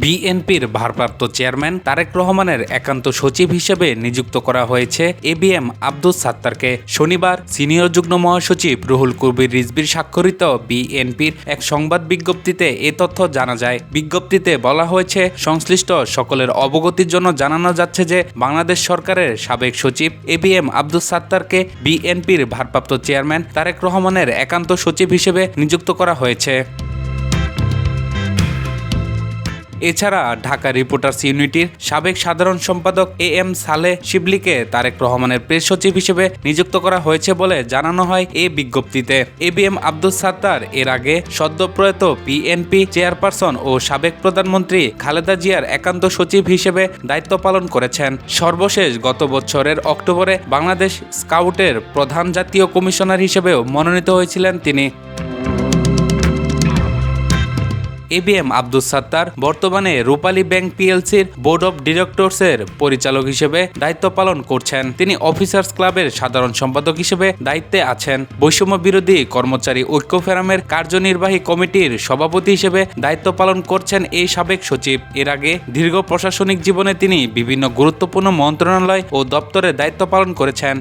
বিএনপির ভারপ্রাপ্ত চেয়ারম্যান তারেক রহমানের একান্ত সচিব হিসেবে নিযুক্ত করা হয়েছে এবিএম আব্দুস সাত্তারকে। শনিবার সিনিয়র যুগ্ম মহাসচিব রুহুল কবির রিজভীর স্বাক্ষরিত বিএনপির এক সংবাদ বিজ্ঞপ্তিতে এ তথ্য জানা যায়। বিজ্ঞপ্তিতে বলা হয়েছে, সংশ্লিষ্ট সকলের অবগতির জন্য জানানো যাচ্ছে যে বাংলাদেশ সরকারের সাবেক সচিব এবিএম আব্দুস সাত্তারকে বিএনপির ভারপ্রাপ্ত চেয়ারম্যান তারেক রহমানের একান্ত সচিব হিসেবে নিযুক্ত করা হয়েছে। এছাড়া ঢাকা রিপোর্টার্স ইউনিটির সাবেক সাধারণ সম্পাদক এএম সালেহ শিবলিকে তারেক রহমানের প্রেস সচিব হিসেবে নিযুক্ত করা হয়েছে বলে জানানো হয় এই বিজ্ঞপ্তিতে। এবিএম আব্দুস সাত্তার এর আগে সদ্যপ্রয়াত বিএনপি চেয়ারপারসন ও সাবেক প্রধানমন্ত্রী খালেদা জিয়ার একান্ত সচিব হিসেবে দায়িত্ব পালন করেছেন। সর্বশেষ গত বছরের অক্টোবরে বাংলাদেশ স্কাউটের প্রধান জাতীয় কমিশনার হিসেবেও মনোনীত হয়েছিলেন তিনি। এবিএম আব্দুস সাত্তার বর্তমানে রূপালী ব্যাংক পিএলসির বোর্ড অব ডিরেক্টরসের পরিচালক হিসেবে দায়িত্ব পালন করছেন। তিনি অফিসার্স ক্লাবের সাধারণ সম্পাদক হিসেবে দায়িত্বে আছেন। বৈষম্য বিরোধী কর্মচারী ঐক্য ফোরামের কার্যনির্বাহী কমিটির সভাপতি হিসেবে দায়িত্ব পালন করছেন এই সাবেক সচিব। এর আগে দীর্ঘ প্রশাসনিক জীবনে তিনি বিভিন্ন গুরুত্বপূর্ণ মন্ত্রণালয় ও দপ্তরে দায়িত্ব পালন করেছেন।